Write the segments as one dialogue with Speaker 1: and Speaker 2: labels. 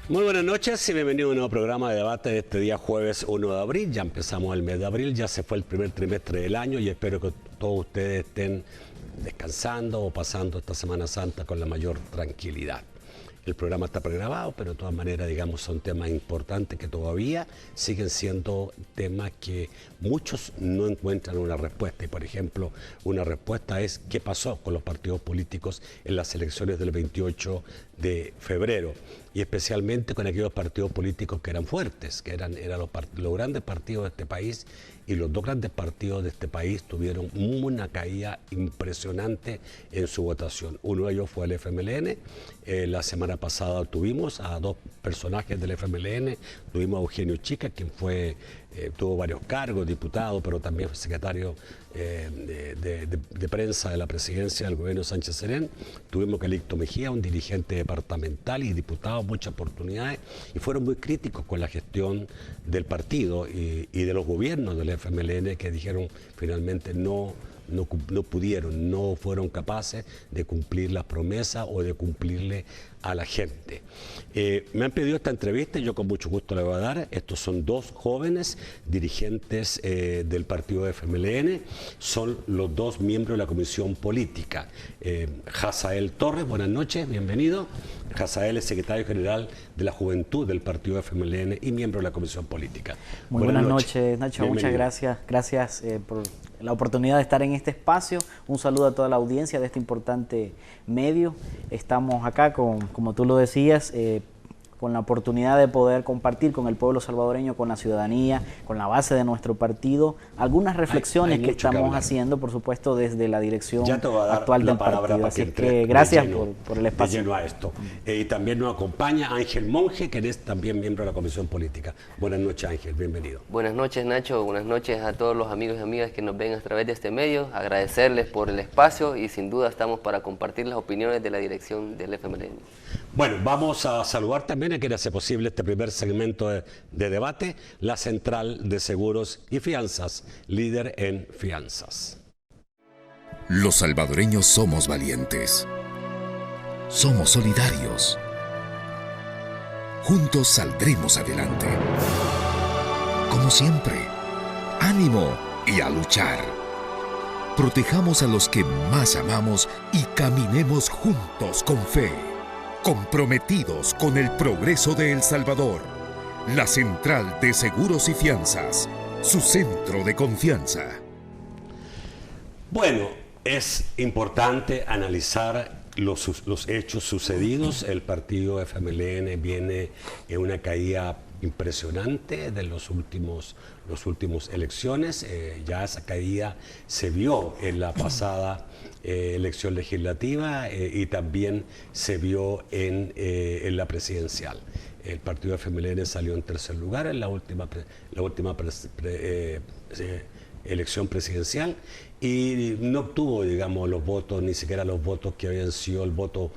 Speaker 1: Muy buenas noches y bienvenido a un nuevo programa de debate de este día jueves 1 de abril. Ya empezamos el mes de abril, ya se fue el primer trimestre del año y espero que todos ustedes estén descansando o pasando esta Semana Santa con la mayor tranquilidad. El programa está pregrabado, pero de todas maneras, digamos, son temas importantes que todavía siguen siendo temas que muchos no encuentran una respuesta. Y, por ejemplo, una respuesta es qué pasó con los partidos políticos en las elecciones del 28 de febrero. Y especialmente con aquellos partidos políticos que eran fuertes, que eran los grandes partidos de este país. Y los dos grandes partidos de este país tuvieron una caída impresionante en su votación. Uno de ellos fue el FMLN. La semana pasada tuvimos a dos personajes del FMLN. Tuvimos a Eugenio Chica, quien tuvo varios cargos, diputado, pero también fue secretario de prensa de la presidencia del gobierno Sánchez Serén. Tuvimos a Calixto Mejía, un dirigente departamental y diputado, muchas oportunidades, y fueron muy críticos con la gestión del partido y de los gobiernos del FMLN, que dijeron finalmente no pudieron, no fueron capaces de cumplir las promesas o de cumplirle a la gente. Me han pedido esta entrevista y yo con mucho gusto la voy a dar. Estos son dos jóvenes dirigentes del partido FMLN, son los dos miembros de la comisión política. Hazael Torres, buenas noches, bienvenido. Hazael es secretario general de la Juventud del partido FMLN y miembro de la comisión política.
Speaker 2: Muy buenas noches, Nacho, muchas gracias. Gracias por la oportunidad de estar en este espacio. Un saludo a toda la audiencia de este importante medio. Estamos acá, como tú lo decías, con la oportunidad de poder compartir con el pueblo salvadoreño, con la ciudadanía, con la base de nuestro partido, algunas reflexiones que estamos haciendo, por supuesto, desde la dirección actual del partido. Así que gracias por el espacio.
Speaker 1: De lleno a esto. Y también nos acompaña Ángel Monge, que es también miembro de la Comisión Política. Buenas noches, Ángel, bienvenido.
Speaker 3: Buenas noches, Nacho. Buenas noches a todos los amigos y amigas que nos ven a través de este medio. Agradecerles por el espacio y sin duda estamos para compartir las opiniones de la dirección del FMLN.
Speaker 1: Bueno, vamos a saludar también a quien hace posible este primer segmento de debate, la Central de Seguros y Fianzas, líder en fianzas.
Speaker 4: Los salvadoreños somos valientes. Somos solidarios. Juntos saldremos adelante. Como siempre, ánimo y a luchar. Protejamos a los que más amamos y caminemos juntos con fe. Comprometidos con el progreso de El Salvador, la Central de Seguros y Fianzas, su centro de confianza.
Speaker 1: Bueno, es importante analizar los hechos sucedidos. El partido FMLN viene en una caída impresionante de los últimos elecciones. Ya esa caída se vio en la pasada elección legislativa y también se vio en la presidencial. El partido FMLN salió en tercer lugar en la última elección presidencial y no obtuvo, digamos, los votos, ni siquiera los votos que habían sido el voto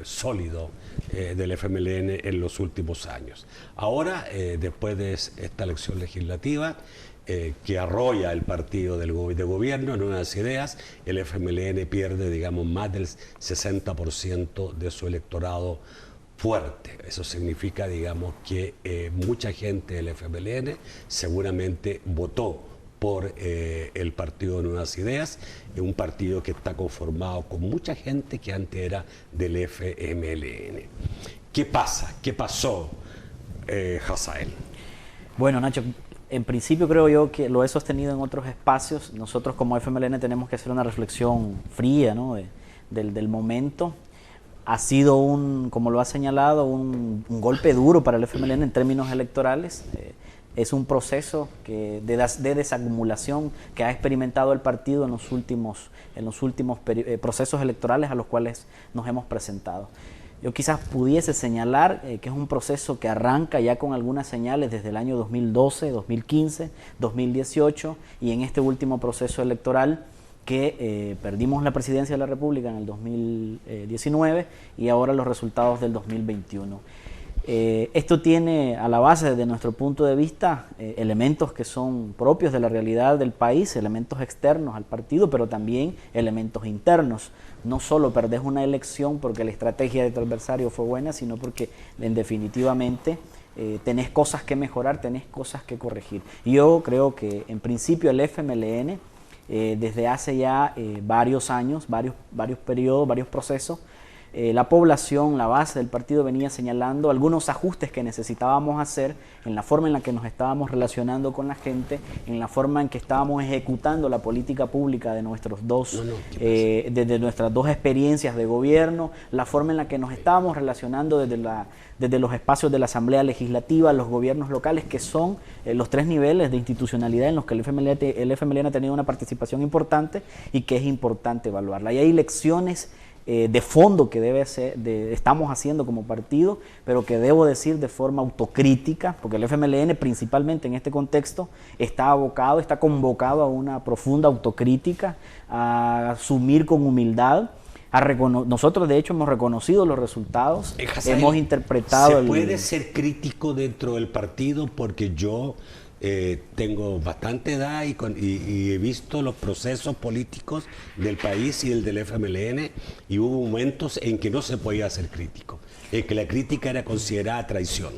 Speaker 1: sólido del FMLN en los últimos años. Ahora, después de esta elección legislativa, que arrolla el partido de gobierno, Nuevas Ideas, el FMLN pierde, digamos, más del 60% de su electorado fuerte. Eso significa, digamos, que mucha gente del FMLN seguramente votó por el partido de Nuevas Ideas, un partido que está conformado con mucha gente que antes era del FMLN. ¿Qué pasa? ¿Qué pasó, Hazael?
Speaker 2: Bueno, Nacho, en principio creo yo que lo he sostenido en otros espacios. Nosotros como FMLN tenemos que hacer una reflexión fría, ¿no? del momento. Ha sido como lo ha señalado, un golpe duro para el FMLN en términos electorales. Es un proceso de desacumulación que ha experimentado el partido en los últimos procesos electorales a los cuales nos hemos presentado. Yo quizás pudiese señalar que es un proceso que arranca ya con algunas señales desde el año 2012, 2015, 2018 y en este último proceso electoral que perdimos la presidencia de la República en el 2019 y ahora los resultados del 2021. Esto tiene a la base, desde nuestro punto de vista, elementos que son propios de la realidad del país, elementos externos al partido, pero también elementos internos. No solo perdés una elección porque la estrategia de tu adversario fue buena, sino porque definitivamente tenés cosas que mejorar, tenés cosas que corregir. Yo creo que en principio el FMLN, desde hace ya varios años, varios periodos, varios procesos, la población, la base del partido venía señalando algunos ajustes que necesitábamos hacer en la forma en la que nos estábamos relacionando con la gente, en la forma en que estábamos ejecutando la política pública de desde nuestras dos experiencias de gobierno, la forma en la que nos estábamos relacionando desde los espacios de la Asamblea Legislativa, los gobiernos locales, que son los 3 niveles de institucionalidad en los que el FMLN ha tenido una participación importante y que es importante evaluarla. Y hay lecciones de fondo que estamos haciendo como partido, pero que debo decir de forma autocrítica, porque el FMLN principalmente en este contexto está convocado a una profunda autocrítica, a asumir con humildad. Nosotros de hecho hemos reconocido los resultados, hemos interpretado...
Speaker 1: ¿Se puede ser crítico dentro del partido? Porque yo tengo bastante edad y he visto los procesos políticos del país y el del FMLN, y hubo momentos en que no se podía ser crítico, en que la crítica era considerada traición.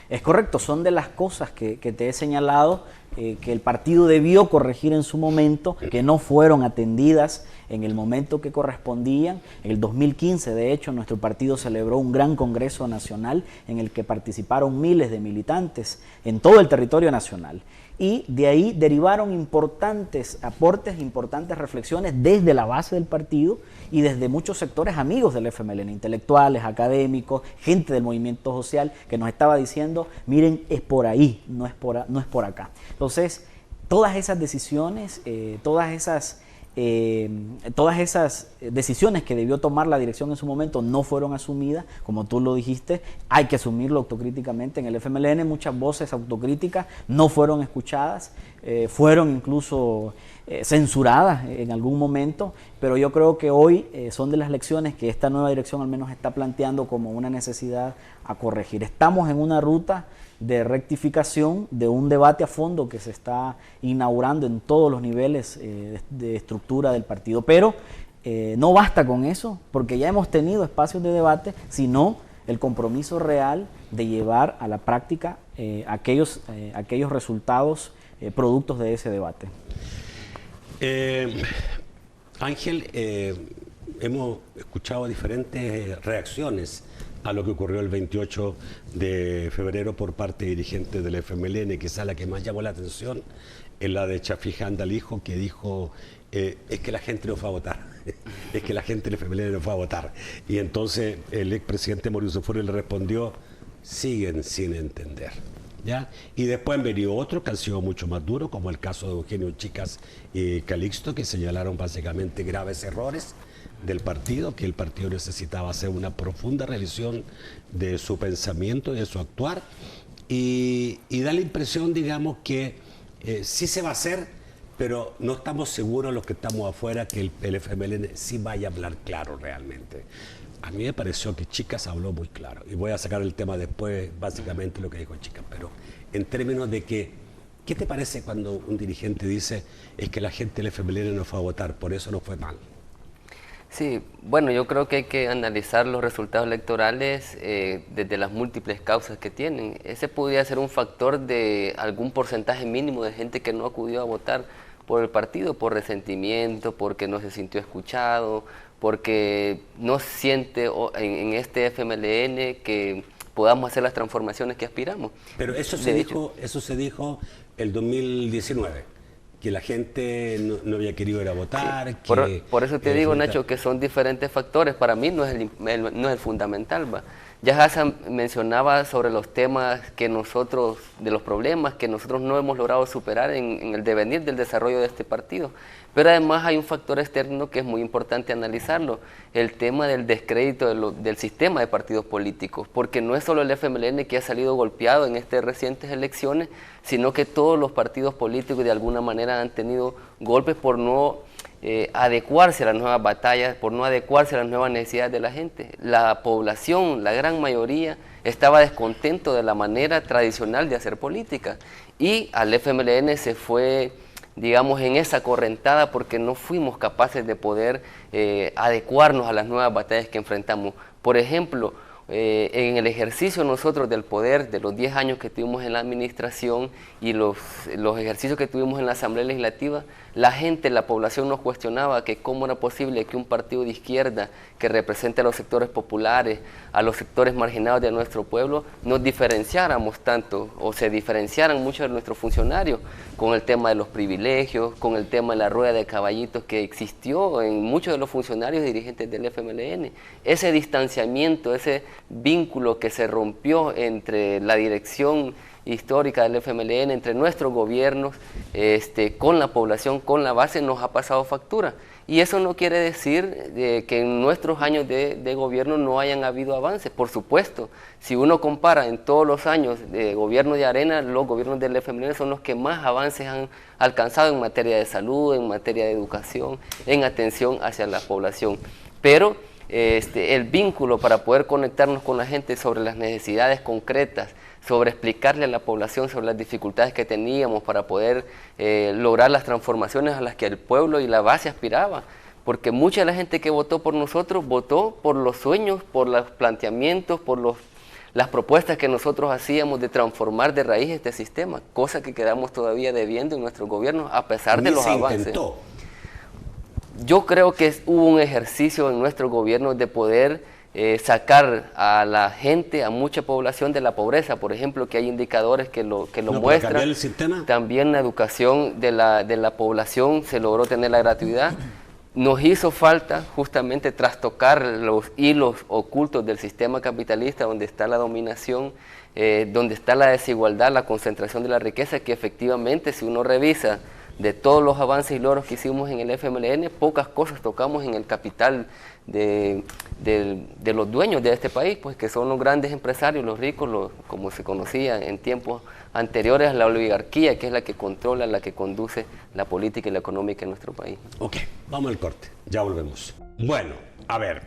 Speaker 2: Es correcto, son de las cosas que te he señalado, que el partido debió corregir en su momento, que no fueron atendidas en el momento que correspondían. En el 2015, de hecho, nuestro partido celebró un gran congreso nacional en el que participaron miles de militantes en todo el territorio nacional. Y de ahí derivaron importantes aportes, importantes reflexiones desde la base del partido y desde muchos sectores amigos del FMLN, intelectuales, académicos, gente del movimiento social, que nos estaba diciendo, miren, es por ahí, no es por acá. Entonces, todas esas decisiones, todas esas decisiones que debió tomar la dirección en su momento no fueron asumidas, como tú lo dijiste, hay que asumirlo autocríticamente. En el FMLN muchas voces autocríticas no fueron escuchadas, fueron incluso censuradas en algún momento, pero yo creo que hoy son de las lecciones que esta nueva dirección al menos está planteando como una necesidad a corregir. Estamos en una ruta de rectificación de un debate a fondo que se está inaugurando en todos los niveles de estructura del partido, pero no basta con eso, porque ya hemos tenido espacios de debate, sino el compromiso real de llevar a la práctica aquellos resultados productos de ese debate.
Speaker 1: Ángel, hemos escuchado diferentes reacciones a lo que ocurrió el 28 de febrero por parte de dirigentes del FMLN. Quizá la que más llamó la atención es la de Chafija Andalijo, que dijo, es que la gente no fue a votar, es que la gente del FMLN no fue a votar. Y entonces el expresidente Mauricio Furio le respondió, siguen sin entender. ¿Ya? Y después han venido otros que han sido mucho más duros, como el caso de Eugenio Chicas y Calixto, que señalaron básicamente graves errores del partido, que el partido necesitaba hacer una profunda revisión de su pensamiento y de su actuar, y da la impresión, digamos, que sí se va a hacer, pero no estamos seguros los que estamos afuera que el FMLN sí vaya a hablar claro realmente. A mí me pareció que Chicas habló muy claro, y voy a sacar el tema después, básicamente lo que dijo Chicas, pero en términos de que, ¿qué te parece cuando un dirigente dice es que la gente del FMLN no fue a votar, por eso no fue mal?
Speaker 3: Sí, bueno, yo creo que hay que analizar los resultados electorales desde las múltiples causas que tienen. Ese podría ser un factor de algún porcentaje mínimo de gente que no acudió a votar por el partido, por resentimiento, porque no se sintió escuchado, porque no siente en este FMLN que podamos hacer las transformaciones que aspiramos.
Speaker 1: Pero eso se dijo el 2019. Que la gente no había querido ir a votar. Sí,
Speaker 3: por eso te digo, Nacho, que son diferentes factores. Para mí no es el fundamental. ¿Va? Ya Hassan mencionaba sobre los temas que nosotros, de los problemas que nosotros no hemos logrado superar en el devenir del desarrollo de este partido. Pero además hay un factor externo que es muy importante analizarlo, el tema del descrédito del sistema de partidos políticos, porque no es solo el FMLN que ha salido golpeado en estas recientes elecciones, sino que todos los partidos políticos de alguna manera han tenido golpes por no adecuarse a las nuevas batallas, por no adecuarse a las nuevas necesidades de la gente. La población, la gran mayoría, estaba descontento de la manera tradicional de hacer política y al FMLN se fue, digamos, en esa correntada porque no fuimos capaces de poder adecuarnos a las nuevas batallas que enfrentamos. Por ejemplo, en el ejercicio nosotros del poder, de los 10 años que tuvimos en la administración y los ejercicios que tuvimos en la Asamblea Legislativa, la gente, la población nos cuestionaba que cómo era posible que un partido de izquierda que represente a los sectores populares, a los sectores marginados de nuestro pueblo, nos diferenciáramos tanto o se diferenciaran muchos de nuestros funcionarios con el tema de los privilegios, con el tema de la rueda de caballitos que existió en muchos de los funcionarios y dirigentes del FMLN. Ese distanciamiento, ese vínculo que se rompió entre la dirección histórica del FMLN, entre nuestros gobiernos, con la población, con la base, nos ha pasado factura. Y eso no quiere decir que en nuestros años de gobierno no hayan habido avances. Por supuesto, si uno compara en todos los años de gobierno de Arena, los gobiernos del FMLN son los que más avances han alcanzado en materia de salud, en materia de educación, en atención hacia la población. Pero el vínculo para poder conectarnos con la gente sobre las necesidades concretas, sobre explicarle a la población sobre las dificultades que teníamos para poder lograr las transformaciones a las que el pueblo y la base aspiraba. Porque mucha de la gente que votó por nosotros votó por los sueños, por los planteamientos, por las propuestas que nosotros hacíamos de transformar de raíz este sistema, cosa que quedamos todavía debiendo en nuestro gobierno a pesar de los avances. Yo creo que hubo un ejercicio en nuestro gobierno de poder sacar a la gente, a mucha población de la pobreza, por ejemplo, que hay indicadores que lo muestran.
Speaker 1: ¿Cambiar el sistema?
Speaker 3: También la educación de la población se logró tener la gratuidad. Nos hizo falta justamente trastocar los hilos ocultos del sistema capitalista donde está la dominación, donde está la desigualdad, la concentración de la riqueza, que efectivamente si uno revisa de todos los avances y logros que hicimos en el FMLN, pocas cosas tocamos en el capital de los dueños de este país, pues que son los grandes empresarios, los ricos, como se conocía en tiempos anteriores a la oligarquía, que es la que controla, la que conduce la política y la económica en nuestro país.
Speaker 1: Ok, vamos al corte, ya volvemos. Bueno, a ver,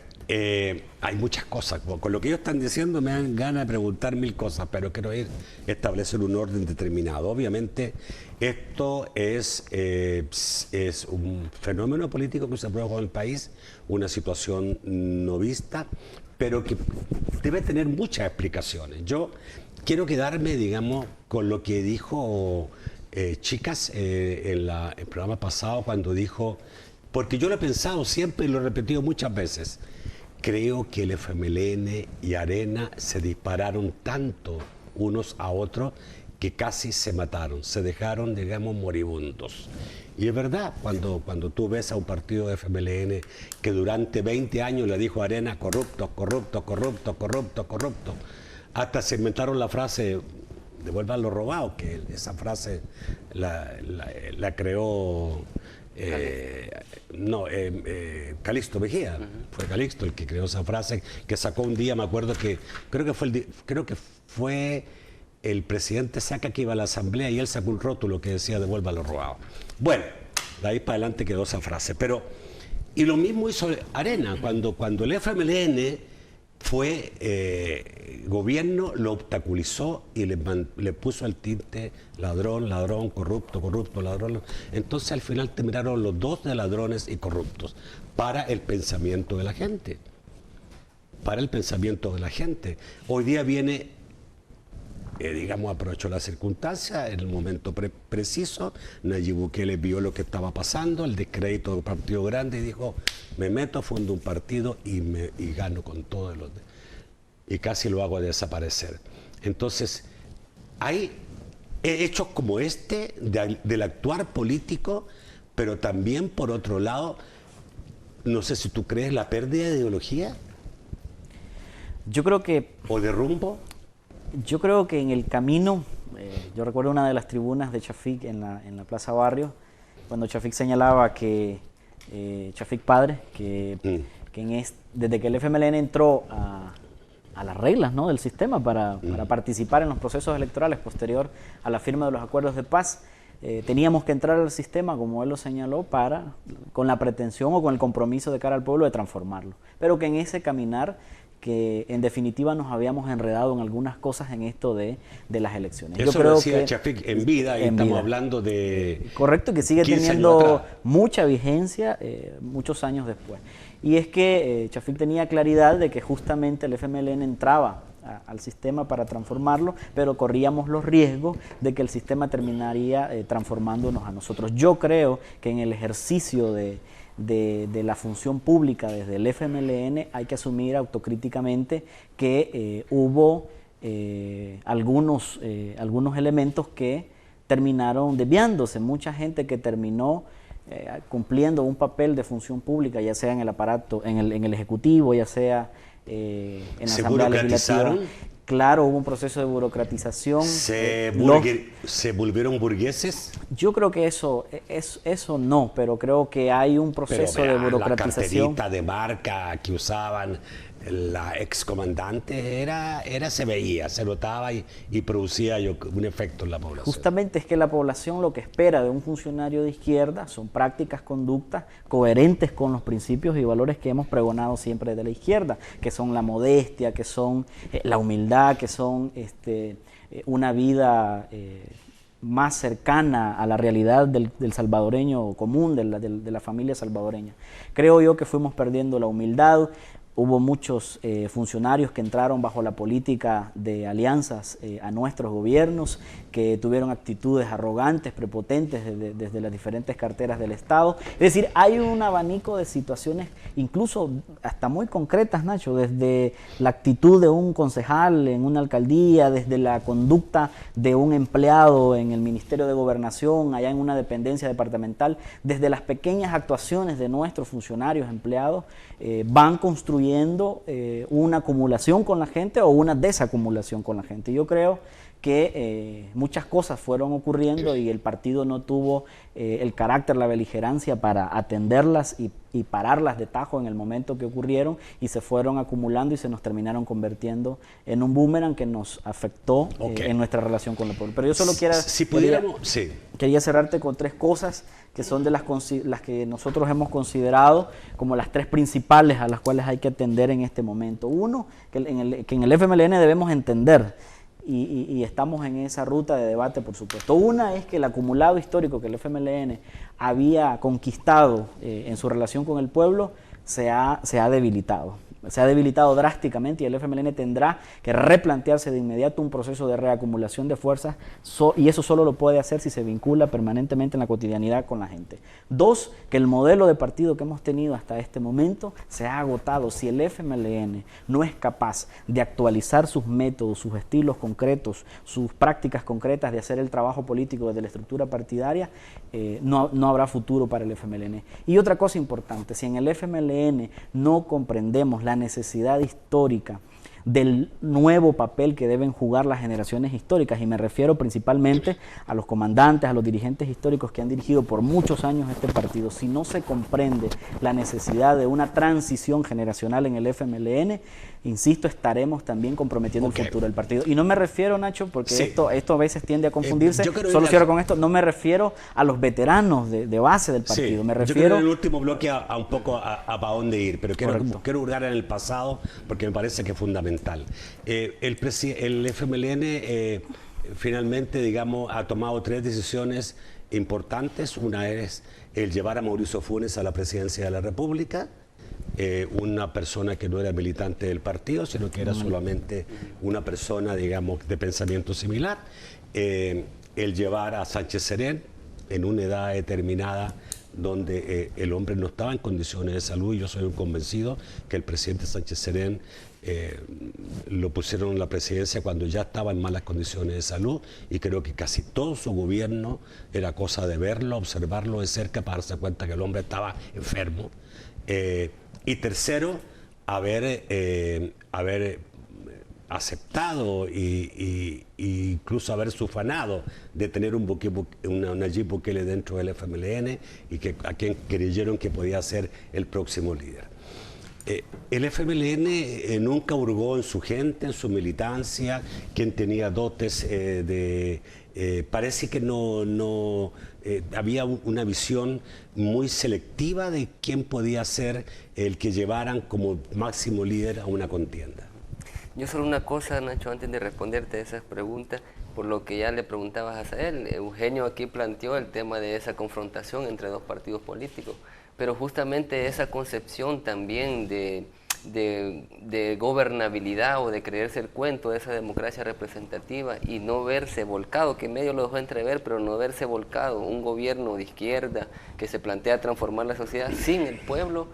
Speaker 1: hay muchas cosas, con lo que ellos están diciendo me dan ganas de preguntar mil cosas, pero quiero establecer un orden determinado. Obviamente esto es un fenómeno político que se produjo en el país, una situación no vista, pero que debe tener muchas explicaciones. Yo quiero quedarme, digamos, con lo que dijo Chicas en el programa pasado cuando dijo, porque yo lo he pensado siempre y lo he repetido muchas veces, creo que el FMLN y Arena se dispararon tanto unos a otros que casi se mataron, se dejaron, digamos, moribundos. Y es verdad, cuando tú ves a un partido de FMLN que durante 20 años le dijo a Arena corrupto, corrupto, corrupto, corrupto, corrupto, hasta se inventaron la frase devuelvan lo robado, que esa frase la creó Calixto Mejía. Fue Calixto el que creó esa frase, que sacó un día, me acuerdo que creo que fue el presidente Saca que iba a la asamblea y él sacó un rótulo que decía devuelva lo robado. Bueno, de ahí para adelante quedó esa frase, y lo mismo hizo Arena cuando el FMLN fue gobierno, lo obstaculizó y le puso el tinte ladrón, ladrón, corrupto, corrupto, ladrón. Entonces al final terminaron los dos de ladrones y corruptos para el pensamiento de la gente. Para el pensamiento de la gente. Hoy día viene, digamos, aprovechó la circunstancia en el momento preciso. Nayib Bukele vio lo que estaba pasando, el descrédito del partido grande y dijo, me meto, fundo un partido y gano con todos los y casi lo hago desaparecer. Entonces, hay hechos como este del actuar político, pero también por otro lado, no sé si tú crees la pérdida de ideología.
Speaker 2: Yo creo que...
Speaker 1: ¿O de rumbo?
Speaker 2: Yo creo que en el camino, yo recuerdo una de las tribunas de Chafik en la Plaza Barrio, cuando Chafik señalaba que, Chafik padre, que desde que el FMLN entró a las reglas, ¿no?, del sistema para participar en los procesos electorales posterior a la firma de los acuerdos de paz, teníamos que entrar al sistema, como él lo señaló, con la pretensión o con el compromiso de cara al pueblo de transformarlo. Pero que en ese caminar, que en definitiva nos habíamos enredado en algunas cosas en esto de las elecciones.
Speaker 1: Eso
Speaker 2: yo creo
Speaker 1: lo decía
Speaker 2: que
Speaker 1: Chafik en vida, y estamos hablando de...
Speaker 2: Correcto, que sigue teniendo mucha vigencia muchos años después. Y es que Chafik tenía claridad de que justamente el FMLN entraba al sistema para transformarlo, pero corríamos los riesgos de que el sistema terminaría transformándonos a nosotros. Yo creo que en el ejercicio de la función pública desde el FMLN hay que asumir autocríticamente que hubo algunos elementos que terminaron desviándose, mucha gente que terminó cumpliendo un papel de función pública, ya sea en el aparato, en el Ejecutivo, ya sea en la Asamblea Legislativa. Claro, hubo un proceso de burocratización.
Speaker 1: ¿Se volvieron burgueses?
Speaker 2: Yo creo que eso no, pero creo que hay un proceso de burocratización.
Speaker 1: La carterita de marca que usaban la excomandante se veía, se notaba y producía un efecto en la población.
Speaker 2: Justamente es que la población lo que espera de un funcionario de izquierda son prácticas, conductas coherentes con los principios y valores que hemos pregonado siempre de la izquierda, que son la modestia, que son la humildad, que son una vida más cercana a la realidad del salvadoreño común, de la familia salvadoreña. Creo yo que fuimos perdiendo la humildad. Hubo muchos funcionarios que entraron bajo la política de alianzas a nuestros gobiernos, que tuvieron actitudes arrogantes, prepotentes desde las diferentes carteras del Estado. Es decir, hay un abanico de situaciones, incluso hasta muy concretas, Nacho, desde la actitud de un concejal en una alcaldía, desde la conducta de un empleado en el Ministerio de Gobernación, allá en una dependencia departamental, desde las pequeñas actuaciones de nuestros funcionarios empleados, van construyendo una acumulación con la gente o una desacumulación con la gente. Yo creo que muchas cosas fueron ocurriendo y el partido no tuvo el carácter, la beligerancia para atenderlas y pararlas de tajo en el momento que ocurrieron, y se fueron acumulando y se nos terminaron convirtiendo en un boomerang que nos afectó en nuestra relación con el pueblo. Pero yo solo quería cerrarte con tres cosas que son de las que nosotros hemos considerado como las tres principales a las cuales hay que atender en este momento. Uno, que en el FMLN debemos entender, y estamos en esa ruta de debate, por supuesto. Una es que el acumulado histórico que el FMLN había conquistado en su relación con el pueblo se ha debilitado. Se ha debilitado drásticamente y el FMLN tendrá que replantearse de inmediato un proceso de reacumulación de fuerzas, y eso solo lo puede hacer si se vincula permanentemente en la cotidianidad con la gente. Dos, que el modelo de partido que hemos tenido hasta este momento se ha agotado. Si el FMLN no es capaz de actualizar sus métodos, sus estilos concretos, sus prácticas concretas de hacer el trabajo político desde la estructura partidaria, no habrá futuro para el FMLN. Y otra cosa importante, si en el FMLN no comprendemos la necesidad histórica del nuevo papel que deben jugar las generaciones históricas, y me refiero principalmente a los comandantes, a los dirigentes históricos que han dirigido por muchos años este partido. Si no se comprende la necesidad de una transición generacional en el FMLN, insisto, estaremos también comprometiendo el futuro del partido. Y no me refiero, Nacho, porque esto a veces tiende a confundirse, solo cierro con esto, no me refiero a los veteranos de base del partido, me refiero...
Speaker 1: Yo creo en el último bloque a un poco a para dónde ir, pero quiero hurgar en el pasado porque me parece que es fundamental. El FMLN finalmente, digamos, ha tomado tres decisiones importantes. Una es el llevar a Mauricio Funes a la presidencia de la República, una persona que no era militante del partido, sino que era solamente una persona, digamos, de pensamiento similar. El llevar a Sánchez Serén en una edad determinada donde el hombre no estaba en condiciones de salud, y yo soy un convencido que el presidente Sánchez Serén lo pusieron en la presidencia cuando ya estaba en malas condiciones de salud, y creo que casi todo su gobierno era cosa de verlo, observarlo de cerca para darse cuenta que el hombre estaba enfermo. Y tercero, haber aceptado e incluso haberse ufanado de tener una Nayib Bukele dentro del FMLN, y a quien creyeron que podía ser el próximo líder. El FMLN nunca hurgó en su gente, en su militancia, quien tenía dotes parece que no había una visión muy selectiva de quién podía ser el que llevaran como máximo líder a una contienda.
Speaker 3: Yo solo una cosa, Nacho, antes de responderte esas preguntas, por lo que ya le preguntabas a él, Eugenio aquí planteó el tema de esa confrontación entre dos partidos políticos, pero justamente esa concepción también de gobernabilidad o de creerse el cuento de esa democracia representativa y no verse volcado, que medio lo dejó entrever, pero no verse volcado, un gobierno de izquierda que se plantea transformar la sociedad sin el pueblo,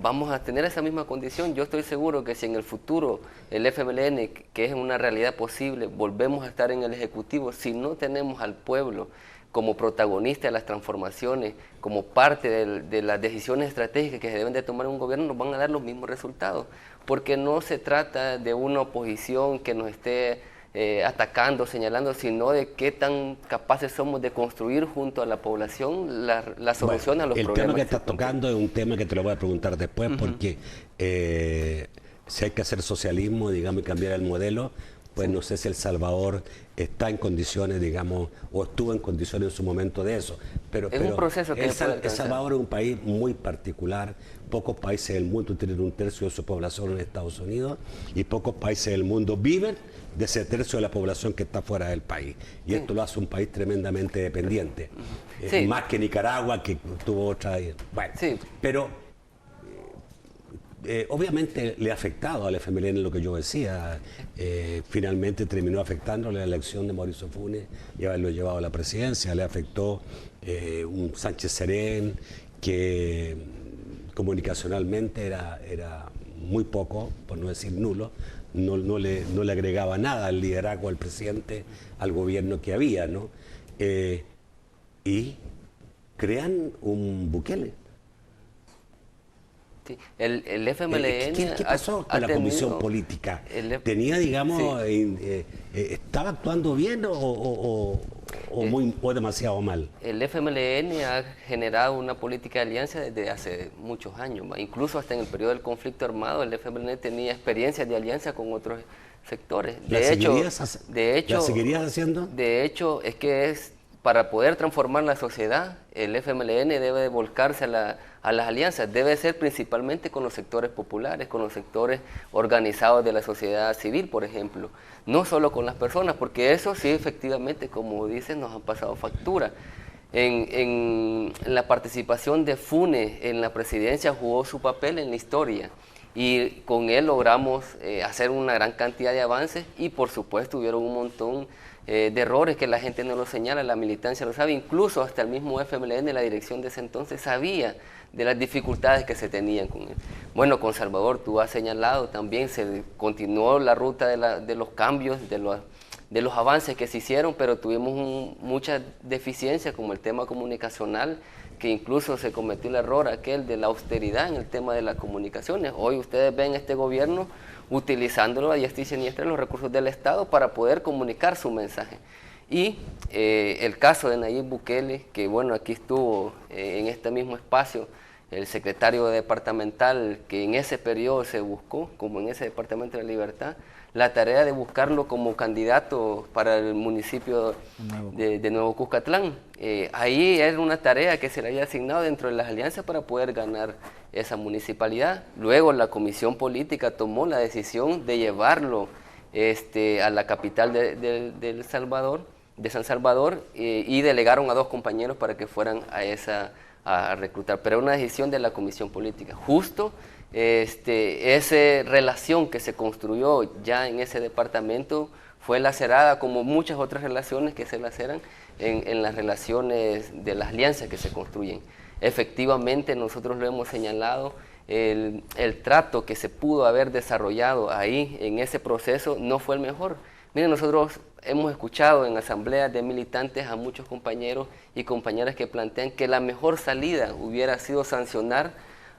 Speaker 3: vamos a tener esa misma condición. Yo estoy seguro que si en el futuro el FMLN, que es una realidad posible, volvemos a estar en el Ejecutivo, si no tenemos al pueblo como protagonista de las transformaciones, como parte de las decisiones estratégicas que se deben de tomar en un gobierno, nos van a dar los mismos resultados, porque no se trata de una oposición que nos esté atacando, señalando, sino de qué tan capaces somos de construir junto a la población la solución a los problemas.
Speaker 1: El tema que estás tocando es un tema que te lo voy a preguntar después, porque si hay que hacer socialismo, digamos, y cambiar el modelo, pues no sé si El Salvador está en condiciones, digamos, o estuvo en condiciones en su momento de eso. Pero
Speaker 3: un proceso que
Speaker 1: El Salvador es un país muy particular. Pocos países del mundo tienen un tercio de su población en Estados Unidos y pocos países del mundo viven de ese tercio de la población que está fuera del país. Y esto lo hace un país tremendamente dependiente. Más que Nicaragua, que tuvo otra... Bueno, pero... obviamente le ha afectado al FMLN lo que yo decía. Finalmente terminó afectándole la elección de Mauricio Funes y haberlo llevado a la presidencia. Le afectó un Sánchez Serén que comunicacionalmente era muy poco, por no decir nulo. No le agregaba nada al liderazgo al presidente, al gobierno que había, ¿no? Y crean un Bukele.
Speaker 3: Sí. El FMLN...
Speaker 1: ¿Qué pasó con la comisión política? ¿Tenía, digamos, estaba actuando bien o demasiado mal?
Speaker 3: El FMLN ha generado una política de alianza desde hace muchos años. Incluso hasta en el periodo del conflicto armado, el FMLN tenía experiencias de alianza con otros sectores.
Speaker 1: ¿La seguirías haciendo?
Speaker 3: De hecho, es que para poder transformar la sociedad, el FMLN debe de volcarse a las alianzas, debe ser principalmente con los sectores populares, con los sectores organizados de la sociedad civil, por ejemplo, no solo con las personas, porque eso sí, efectivamente, como dicen, nos han pasado factura. En la participación de Funes en la presidencia jugó su papel en la historia y con él logramos hacer una gran cantidad de avances y por supuesto hubieron un montón de errores que la gente no lo señala, la militancia lo sabe, incluso hasta el mismo FMLN, la dirección de ese entonces, sabía de las dificultades que se tenían con él. Bueno, con Salvador, tú has señalado, también se continuó la ruta de los cambios, de los avances que se hicieron, pero tuvimos muchas deficiencias como el tema comunicacional, que incluso se cometió el error aquel de la austeridad en el tema de las comunicaciones. Hoy ustedes ven este gobierno utilizándolo a diestra y siniestra los recursos del Estado para poder comunicar su mensaje. Y el caso de Nayib Bukele, que bueno, aquí estuvo en este mismo espacio el secretario departamental que en ese periodo se buscó, como en ese Departamento de la Libertad, la tarea de buscarlo como candidato para el municipio de Nuevo Cuscatlán. Ahí era una tarea que se le había asignado dentro de las alianzas para poder ganar esa municipalidad. Luego la comisión política tomó la decisión de llevarlo a la capital de San Salvador y delegaron a 2 compañeros para que fueran a reclutar. Pero era una decisión de la comisión política. Justo esa relación que se construyó ya en ese departamento fue lacerada como muchas otras relaciones que se laceran en las relaciones de las alianzas que se construyen. Efectivamente, nosotros lo hemos señalado, el trato que se pudo haber desarrollado ahí en ese proceso no fue el mejor. Miren, nosotros hemos escuchado en asambleas de militantes a muchos compañeros y compañeras que plantean que la mejor salida hubiera sido sancionar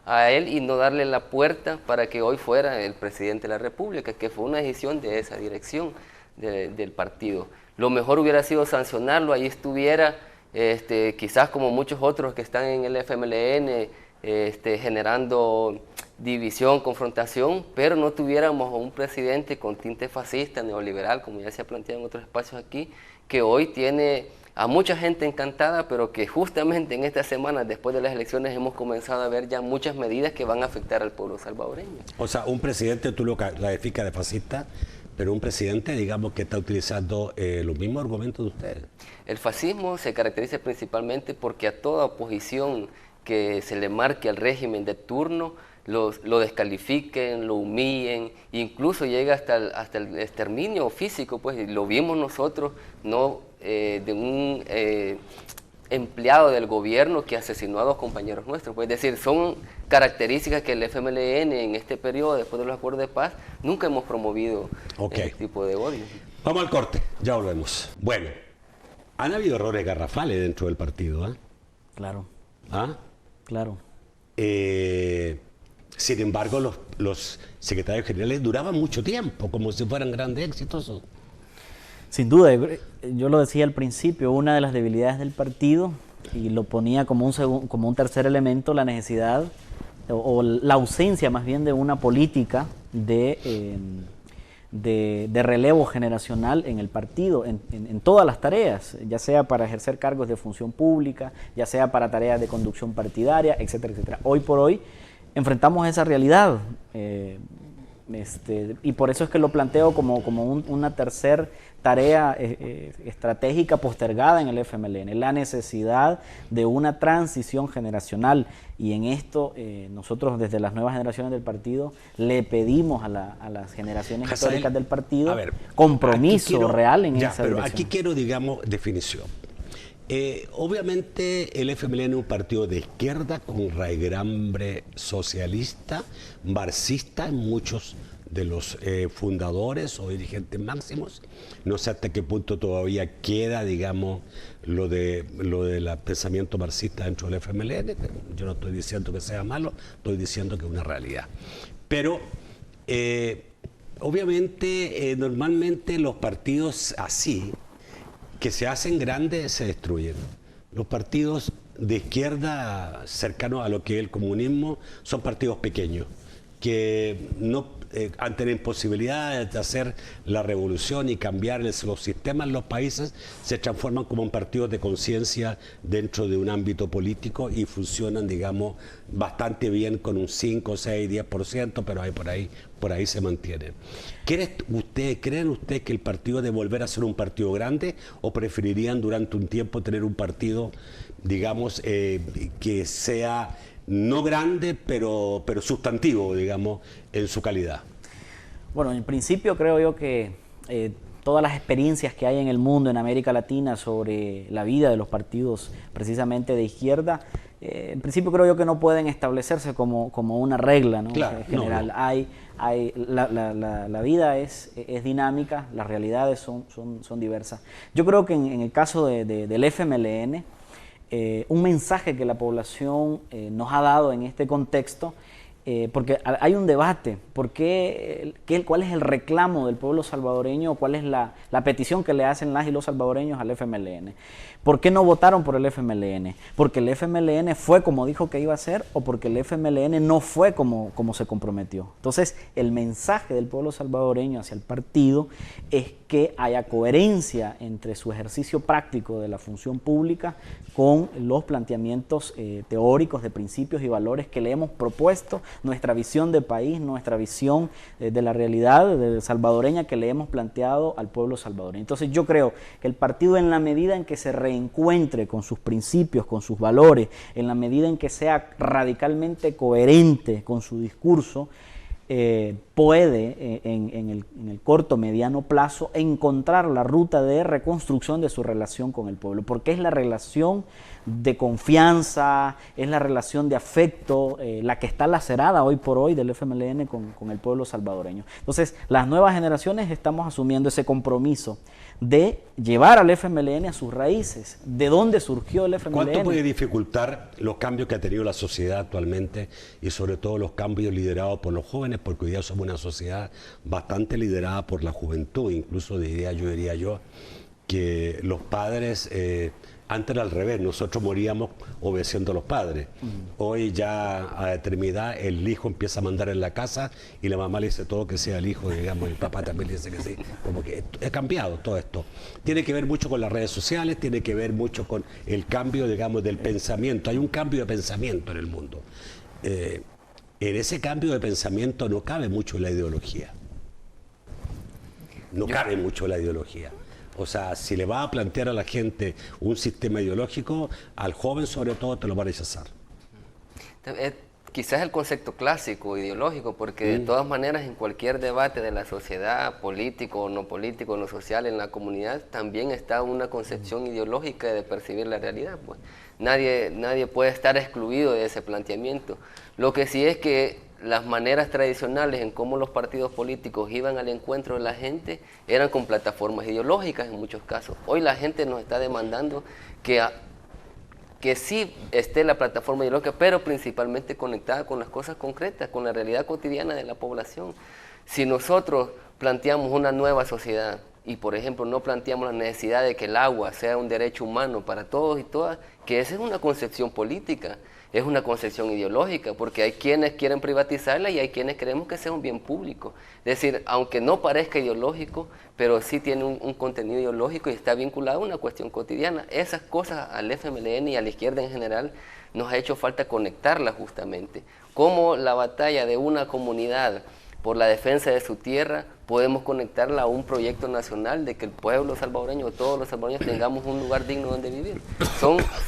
Speaker 3: a él y no darle la puerta para que hoy fuera el presidente de la República, que fue una decisión de esa dirección del partido. Lo mejor hubiera sido sancionarlo, ahí estuviera, quizás como muchos otros que están en el FMLN, generando división, confrontación, pero no tuviéramos a un presidente con tinte fascista, neoliberal, como ya se ha planteado en otros espacios aquí, que hoy tiene a mucha gente encantada, pero que justamente en estas semanas, después de las elecciones, hemos comenzado a ver ya muchas medidas que van a afectar al pueblo salvadoreño.
Speaker 1: O sea, un presidente, tú lo calificas de fascista, pero un presidente, digamos, que está utilizando los mismos argumentos de ustedes.
Speaker 3: El fascismo se caracteriza principalmente porque a toda oposición que se le marque al régimen de turno, lo descalifiquen, lo humillen, incluso llega hasta el exterminio físico, pues, y lo vimos nosotros, no de un empleado del gobierno que asesinó a 2 compañeros nuestros. Pues, es decir, son características que el FMLN en este periodo, después de los acuerdos de paz, nunca hemos promovido este tipo de odio.
Speaker 1: Vamos al corte, ya volvemos. Bueno, han habido errores garrafales dentro del partido, ¿eh?
Speaker 2: Claro.
Speaker 1: ¿Ah?
Speaker 2: Claro.
Speaker 1: Sin embargo, los secretarios generales duraban mucho tiempo, como si fueran grandes exitosos.
Speaker 2: Sin duda, yo lo decía al principio, una de las debilidades del partido, y lo ponía como un tercer elemento, la necesidad o la ausencia más bien de una política de relevo generacional en el partido, en todas las tareas, ya sea para ejercer cargos de función pública, ya sea para tareas de conducción partidaria, etcétera, etcétera. Hoy por hoy enfrentamos esa realidad y por eso es que lo planteo como una tercera tarea estratégica postergada en el FMLN, la necesidad de una transición generacional, y en esto nosotros desde las nuevas generaciones del partido le pedimos a las generaciones históricas del partido compromiso real en esa
Speaker 1: pero
Speaker 2: dirección.
Speaker 1: Aquí quiero, digamos, definición. Obviamente el FMLN es un partido de izquierda con raigambre socialista, marxista en muchos de los fundadores o dirigentes máximos. No sé hasta qué punto todavía queda, digamos, lo del pensamiento marxista dentro del FMLN. Yo no estoy diciendo que sea malo, estoy diciendo que es una realidad. Pero obviamente normalmente los partidos así, que se hacen grandes, se destruyen. Los partidos de izquierda cercanos a lo que es el comunismo son partidos pequeños, que no ante la imposibilidad de hacer la revolución y cambiar los sistemas en los países, se transforman como en partidos de conciencia dentro de un ámbito político y funcionan, digamos, bastante bien con un 5, 6, 10%, pero por ahí se mantienen. ¿Creen ustedes que el partido debe volver a ser un partido grande o preferirían durante un tiempo tener un partido, digamos, que sea no grande, pero sustantivo, digamos, en su calidad?
Speaker 2: Bueno, en principio creo yo que todas las experiencias que hay en el mundo, en América Latina, sobre la vida de los partidos precisamente de izquierda, en principio creo yo que no pueden establecerse como una regla, ¿no?
Speaker 1: Claro,
Speaker 2: en general. La vida es dinámica, las realidades son diversas. Yo creo que en el caso del FMLN, un mensaje que la población nos ha dado en este contexto, porque hay un debate, ¿cuál es el reclamo del pueblo salvadoreño? ¿Cuál es la petición que le hacen las y los salvadoreños al FMLN? ¿Por qué no votaron por el FMLN? ¿Porque el FMLN fue como dijo que iba a ser o porque el FMLN no fue como se comprometió? Entonces, el mensaje del pueblo salvadoreño hacia el partido es que haya coherencia entre su ejercicio práctico de la función pública con los planteamientos teóricos de principios y valores que le hemos propuesto, nuestra visión de país, nuestra visión de la realidad salvadoreña que le hemos planteado al pueblo salvadoreño. Entonces yo creo que el partido, en la medida en que se reencuentre con sus principios, con sus valores, en la medida en que sea radicalmente coherente con su discurso, puede en el corto, mediano plazo encontrar la ruta de reconstrucción de su relación con el pueblo, porque es la relación de confianza, es la relación de afecto, la que está lacerada hoy por hoy del FMLN con el pueblo salvadoreño. Entonces, las nuevas generaciones estamos asumiendo ese compromiso de llevar al FMLN a sus raíces. ¿De dónde surgió el FMLN?
Speaker 1: ¿Cuánto puede dificultar los cambios que ha tenido la sociedad actualmente y sobre todo los cambios liderados por los jóvenes? Porque hoy día somos una sociedad bastante liderada por la juventud, incluso diría yo, que los padres, antes era al revés, nosotros moríamos obedeciendo a los padres. Hoy ya a determinada edad el hijo empieza a mandar en la casa y la mamá le dice todo que sea el hijo, digamos, y el papá también le dice que sí. Como que ha cambiado todo esto. Tiene que ver mucho con las redes sociales, tiene que ver mucho con el cambio, digamos, del pensamiento. Hay un cambio de pensamiento en el mundo. En ese cambio de pensamiento no cabe mucho la ideología. No cabe mucho la ideología. O sea, si le va a plantear a la gente un sistema ideológico, al joven sobre todo te lo va a rechazar.
Speaker 3: Quizás el concepto clásico, ideológico, porque de todas maneras en cualquier debate de la sociedad, político o no político, en lo social, en la comunidad, también está una concepción ideológica de percibir la realidad. Pues. Nadie puede estar excluido de ese planteamiento. Lo que sí es que las maneras tradicionales en cómo los partidos políticos iban al encuentro de la gente eran con plataformas ideológicas en muchos casos. Hoy la gente nos está demandando que sí esté la plataforma ideológica, pero principalmente conectada con las cosas concretas, con la realidad cotidiana de la población. Si nosotros planteamos una nueva sociedad y, por ejemplo, no planteamos la necesidad de que el agua sea un derecho humano para todos y todas, que esa es una concepción política, es una concepción ideológica, porque hay quienes quieren privatizarla y hay quienes queremos que sea un bien público. Es decir, aunque no parezca ideológico, pero sí tiene un contenido ideológico y está vinculado a una cuestión cotidiana. Esas cosas al FMLN y a la izquierda en general nos ha hecho falta conectarlas justamente. Cómo la batalla de una comunidad por la defensa de su tierra, podemos conectarla a un proyecto nacional de que el pueblo salvadoreño, todos los salvadoreños tengamos un lugar digno donde vivir.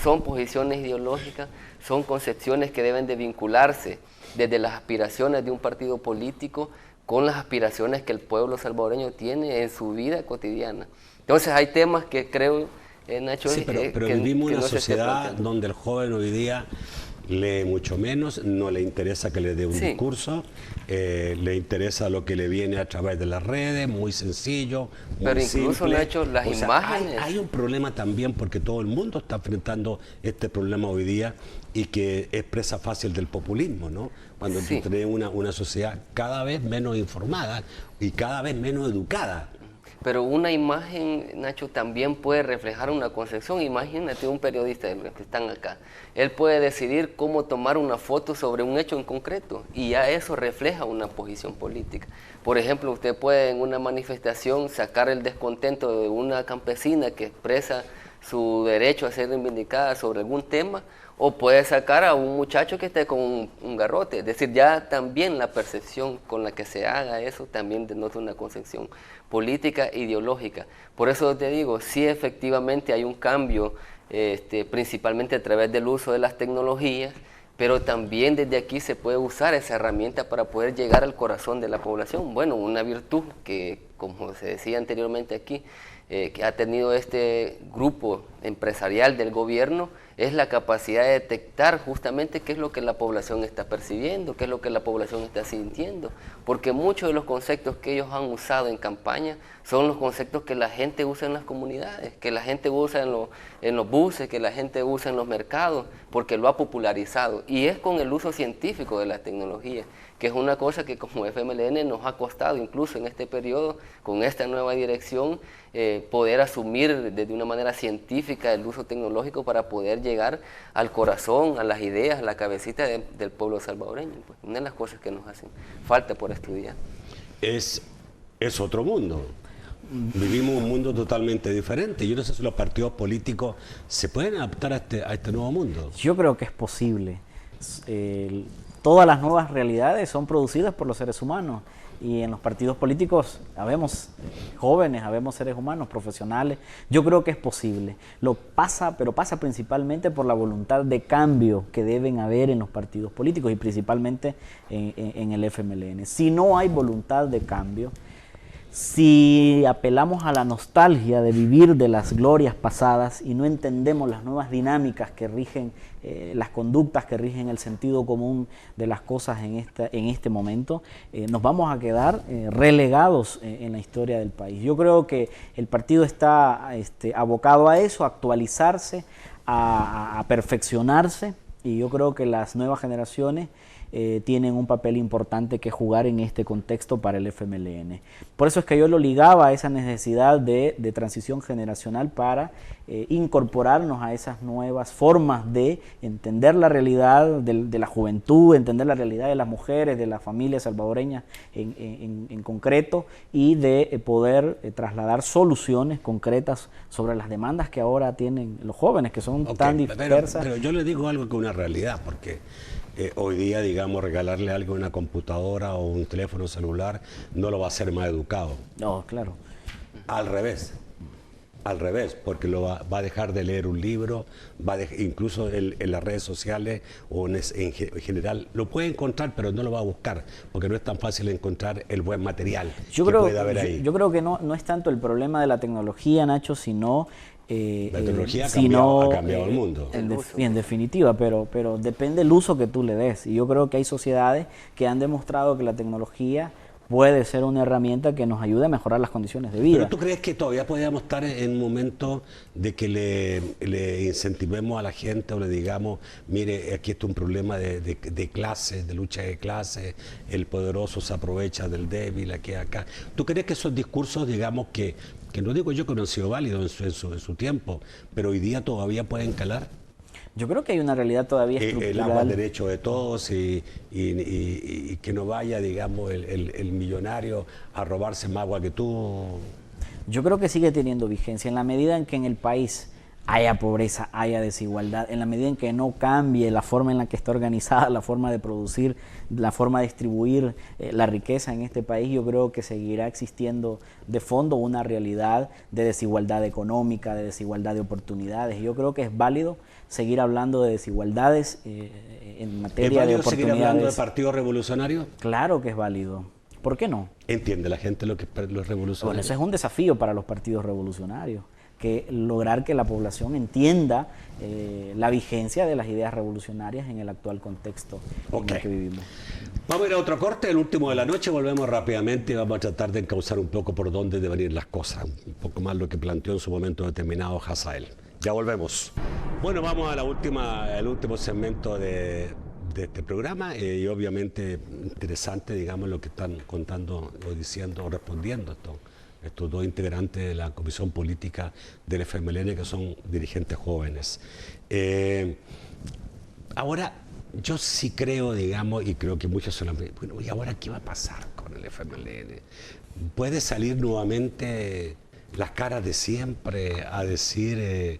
Speaker 3: Son posiciones ideológicas, son concepciones que deben de vincularse desde las aspiraciones de un partido político con las aspiraciones que el pueblo salvadoreño tiene en su vida cotidiana. Entonces hay temas que creo, Nacho,
Speaker 1: sí, pero vivimos una sociedad donde el joven hoy día lee mucho menos, no le interesa que le dé un discurso, le interesa lo que le viene a través de las redes, muy sencillo, muy
Speaker 3: pero incluso,
Speaker 1: simple.
Speaker 3: Nacho, las imágenes...
Speaker 1: Hay un problema también porque todo el mundo está enfrentando este problema hoy día y que es presa fácil del populismo, ¿no? Cuando tú tienes una sociedad cada vez menos informada y cada vez menos educada.
Speaker 3: Pero una imagen, Nacho, también puede reflejar una concepción. Imagínate un periodista de los que están acá. Él puede decidir cómo tomar una foto sobre un hecho en concreto y ya eso refleja una posición política. Por ejemplo, usted puede en una manifestación sacar el descontento de una campesina que expresa su derecho a ser reivindicada sobre algún tema, o puede sacar a un muchacho que esté con un garrote. Es decir, ya también la percepción con la que se haga eso también denota una concepción política, ideológica. Por eso te digo, sí efectivamente hay un cambio, principalmente a través del uso de las tecnologías, pero también desde aquí se puede usar esa herramienta para poder llegar al corazón de la población. Bueno, una virtud que, como se decía anteriormente aquí, que ha tenido este grupo empresarial del gobierno es la capacidad de detectar justamente qué es lo que la población está percibiendo, qué es lo que la población está sintiendo, porque muchos de los conceptos que ellos han usado en campaña son los conceptos que la gente usa en las comunidades, que la gente usa en los buses, que la gente usa en los mercados, porque lo ha popularizado, y es con el uso científico de la tecnología, que es una cosa que como FMLN nos ha costado incluso en este periodo, con esta nueva dirección, poder asumir desde una manera científica el uso tecnológico para poder llegar al corazón, a las ideas, a la cabecita del pueblo salvadoreño. Pues una de las cosas que nos hacen falta por estudiar.
Speaker 1: Es otro mundo. Vivimos un mundo totalmente diferente. Yo no sé si los partidos políticos se pueden adaptar a este nuevo mundo.
Speaker 2: Yo creo que es posible. Todas las nuevas realidades son producidas por los seres humanos. Y en los partidos políticos habemos jóvenes, habemos seres humanos, profesionales. Yo creo que es posible. Pero pasa principalmente por la voluntad de cambio que deben haber en los partidos políticos y principalmente en el FMLN. Si no hay voluntad de cambio, si apelamos a la nostalgia de vivir de las glorias pasadas y no entendemos las nuevas dinámicas que rigen, las conductas que rigen el sentido común de las cosas en este momento, nos vamos a quedar relegados en la historia del país. Yo creo que el partido está abocado a eso, a actualizarse, a perfeccionarse, y yo creo que las nuevas generaciones tienen un papel importante que jugar en este contexto para el FMLN. Por eso es que yo lo ligaba a esa necesidad de transición generacional para incorporarnos a esas nuevas formas de entender la realidad de la juventud, entender la realidad de las mujeres, de las familias salvadoreñas en concreto, y de poder trasladar soluciones concretas sobre las demandas que ahora tienen los jóvenes, que son tan dispersas.
Speaker 1: Pero yo le digo algo que es una realidad, porque hoy día, digamos, regalarle a alguien una computadora o un teléfono celular no lo va a hacer más educado.
Speaker 2: No, claro.
Speaker 1: Al revés, porque va a dejar de leer un libro, incluso en las redes sociales o en general, lo puede encontrar, pero no lo va a buscar, porque no es tan fácil encontrar el buen material puede haber ahí.
Speaker 2: Yo creo que no es tanto el problema de la tecnología, Nacho, sino...
Speaker 1: la tecnología ha cambiado el mundo.
Speaker 2: En definitiva, pero depende del uso que tú le des. Y yo creo que hay sociedades que han demostrado que la tecnología puede ser una herramienta que nos ayude a mejorar las condiciones de vida.
Speaker 1: ¿Pero tú crees que todavía podríamos estar en un momento de que le incentivemos a la gente o le digamos, mire, aquí está un problema de clases, de lucha de clases, el poderoso se aprovecha del débil, aquí acá? ¿Tú crees que esos discursos, digamos, que no digo yo que no han sido válidos en su tiempo, pero hoy día todavía pueden calar?
Speaker 2: Yo creo que hay una realidad todavía estructural.
Speaker 1: El agua al derecho de todos y que no vaya, digamos, el millonario a robarse más agua que tú.
Speaker 2: Yo creo que sigue teniendo vigencia en la medida en que en el país haya pobreza, haya desigualdad, en la medida en que no cambie la forma en la que está organizada, la forma de producir, la forma de distribuir la riqueza en este país. Yo creo que seguirá existiendo de fondo una realidad de desigualdad económica, de desigualdad de oportunidades. Yo creo que es válido seguir hablando de desigualdades en materia de oportunidades. ¿Es válido seguir hablando de
Speaker 1: partido revolucionario?
Speaker 2: Claro que es válido. ¿Por qué no?
Speaker 1: ¿Entiende la gente lo que es los revolucionarios?
Speaker 2: Bueno, eso es un desafío para los partidos revolucionarios, que lograr que la población entienda la vigencia de las ideas revolucionarias en el actual contexto en el que vivimos.
Speaker 1: Vamos a ir a otro corte, el último de la noche, volvemos rápidamente y vamos a tratar de encauzar un poco por dónde deben ir las cosas, un poco más lo que planteó en su momento determinado Hazael. Ya volvemos. Bueno, vamos a al último segmento de este programa y obviamente interesante, digamos, lo que están contando o diciendo o respondiendo estos dos integrantes de la Comisión Política del FMLN, que son dirigentes jóvenes. Ahora, yo sí creo, digamos, y creo que muchos son bueno, ¿y ahora qué va a pasar con el FMLN? ¿Puede salir nuevamente las caras de siempre a decir,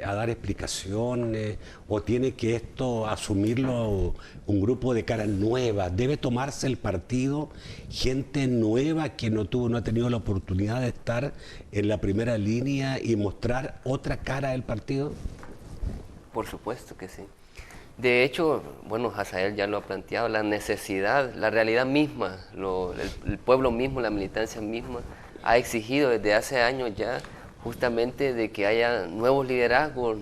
Speaker 1: a dar explicaciones, o tiene que esto asumirlo un grupo de caras nuevas? ¿Debe tomarse el partido gente nueva que no ha tenido la oportunidad de estar en la primera línea y mostrar otra cara del partido?
Speaker 3: Por supuesto que sí. De hecho, bueno, Hazael ya lo ha planteado, la necesidad, la realidad misma, el pueblo mismo, la militancia misma, ha exigido desde hace años ya justamente de que haya nuevos liderazgos,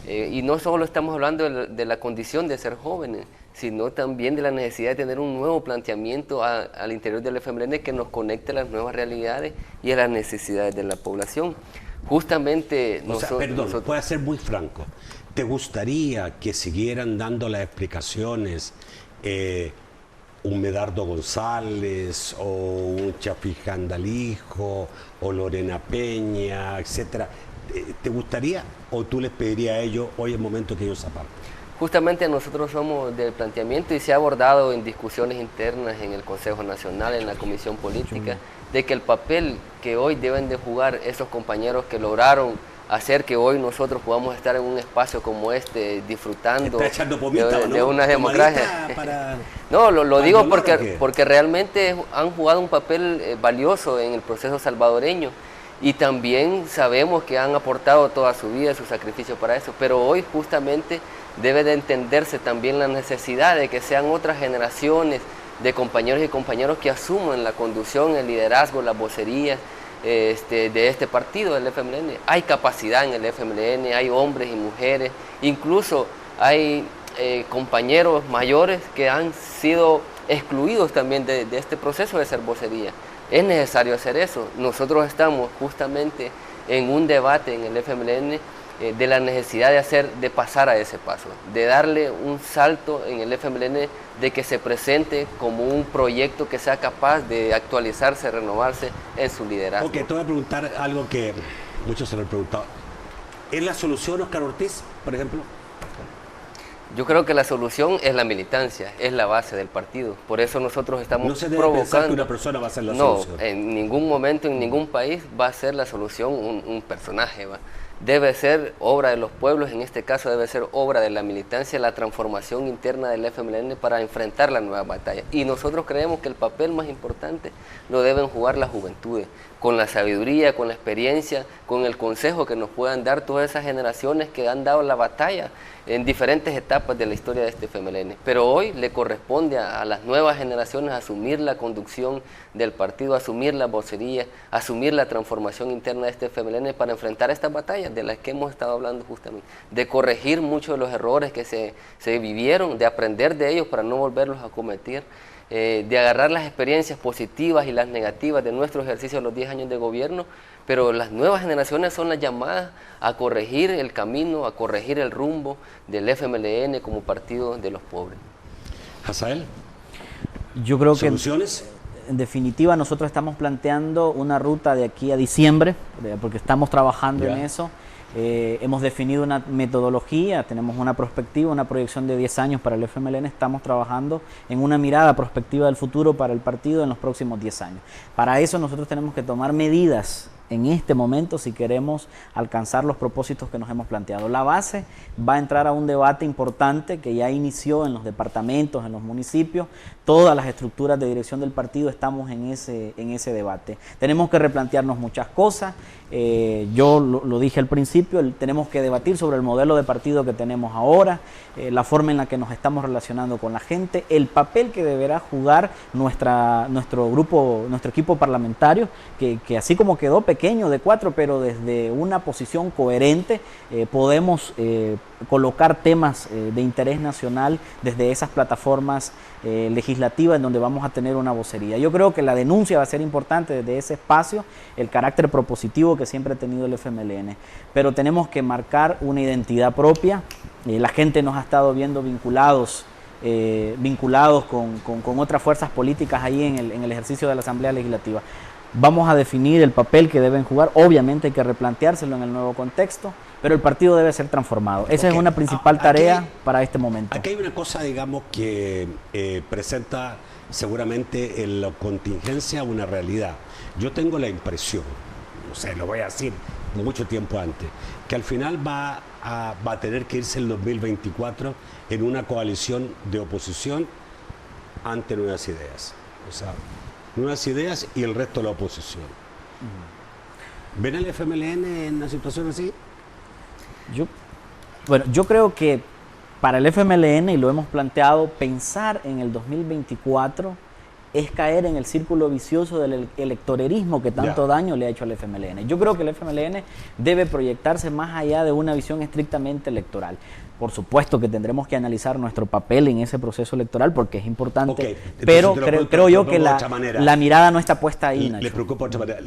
Speaker 3: y no solo estamos hablando de la condición de ser jóvenes, sino también de la necesidad de tener un nuevo planteamiento al interior del FMLN que nos conecte a las nuevas realidades y a las necesidades de la población. Justamente
Speaker 1: nosotros... Voy a ser muy franco. ¿Te gustaría que siguieran dando las explicaciones un Medardo González o un Chafis Jandalijo o Lorena Peña, etcétera? ¿Te gustaría o tú les pedirías a ellos hoy es momento que ellos aparten?
Speaker 3: Justamente nosotros somos del planteamiento y se ha abordado en discusiones internas en el Consejo Nacional, en la Comisión Política, de que el papel que hoy deben de jugar esos compañeros que lograron hacer que hoy nosotros podamos estar en un espacio como este, disfrutando de una democracia. No, lo digo porque realmente han jugado un papel valioso en el proceso salvadoreño y también sabemos que han aportado toda su vida, su sacrificio para eso, pero hoy justamente debe de entenderse también la necesidad de que sean otras generaciones de compañeros y compañeros que asuman la conducción, el liderazgo, las vocerías de este partido, del FMLN. Hay capacidad en el FMLN, hay hombres y mujeres, incluso hay compañeros mayores que han sido excluidos también de este proceso de ser vocería. Es necesario hacer eso. Nosotros estamos justamente en un debate en el FMLN de la necesidad de pasar a ese paso, de darle un salto en el FMLN, de que se presente como un proyecto que sea capaz de actualizarse, renovarse en su liderazgo.
Speaker 1: Ok, te voy a preguntar algo que muchos se lo han preguntado. ¿Es la solución Óscar Ortiz, por ejemplo?
Speaker 3: Yo creo que la solución es la militancia, es la base del partido. Por eso nosotros estamos
Speaker 1: No se debe
Speaker 3: provocando...
Speaker 1: pensar que una persona va a ser la
Speaker 3: No,
Speaker 1: solución.
Speaker 3: en ningún momento, en ningún país va a ser la solución un personaje, ¿va? Debe ser obra de los pueblos, en este caso debe ser obra de la militancia, la transformación interna del FMLN para enfrentar la nueva batalla. Y nosotros creemos que el papel más importante lo deben jugar las juventudes, con la sabiduría, con la experiencia, con el consejo que nos puedan dar todas esas generaciones que han dado la batalla en diferentes etapas de la historia de este FMLN. Pero hoy le corresponde a las nuevas generaciones asumir la conducción del partido, asumir la vocería, asumir la transformación interna de este FMLN para enfrentar estas batallas de las que hemos estado hablando justamente, de corregir muchos de los errores que se vivieron, de aprender de ellos para no volverlos a cometer, de agarrar las experiencias positivas y las negativas de nuestro ejercicio de los 10 años de gobierno, pero las nuevas generaciones son las llamadas a corregir el camino, a corregir el rumbo del FMLN como partido de los pobres.
Speaker 1: Hazael,
Speaker 2: Yo creo que
Speaker 1: ¿soluciones?
Speaker 2: en definitiva nosotros estamos planteando una ruta de aquí a diciembre, porque estamos trabajando en eso. Hemos definido una metodología, tenemos una perspectiva, una proyección de 10 años para el FMLN, estamos trabajando en una mirada prospectiva del futuro para el partido en los próximos 10 años. Para eso nosotros tenemos que tomar medidas en este momento si queremos alcanzar los propósitos que nos hemos planteado. La base va a entrar a un debate importante que ya inició en los departamentos, en los municipios. Todas las estructuras de dirección del partido estamos en ese debate. Tenemos que replantearnos muchas cosas. Yo lo dije al principio, tenemos que debatir sobre el modelo de partido que tenemos ahora, la forma en la que nos estamos relacionando con la gente, el papel que deberá jugar nuestro equipo parlamentario, que así como quedó pequeño de 4, pero desde una posición coherente podemos colocar temas de interés nacional desde esas plataformas legislativas en donde vamos a tener una vocería. Yo creo que la denuncia va a ser importante desde ese espacio, el carácter propositivo que siempre ha tenido el FMLN, pero tenemos que marcar una identidad propia. La gente nos ha estado viendo vinculados con otras fuerzas políticas ahí en el ejercicio de la Asamblea Legislativa. Vamos a definir el papel que deben jugar, obviamente hay que replanteárselo en el nuevo contexto, pero el partido debe ser transformado. Esa es una principal tarea para este momento.
Speaker 1: Aquí hay una cosa, digamos, que presenta seguramente en la contingencia una realidad. Yo tengo la impresión, no sé, lo voy a decir mucho tiempo antes, que al final va a tener que irse el 2024 en una coalición de oposición ante Nuevas Ideas. O sea, Nuevas Ideas y el resto de la oposición. ¿Ven al FMLN en una situación así?
Speaker 2: Yo creo que para el FMLN, y lo hemos planteado, pensar en el 2024 es caer en el círculo vicioso del electorerismo que tanto daño le ha hecho al FMLN. Yo creo que el FMLN debe proyectarse más allá de una visión estrictamente electoral. Por supuesto que tendremos que analizar nuestro papel en ese proceso electoral porque es importante, pero creo yo que la mirada no está puesta ahí, Nacho.
Speaker 1: ¿Les preocupa de otra manera?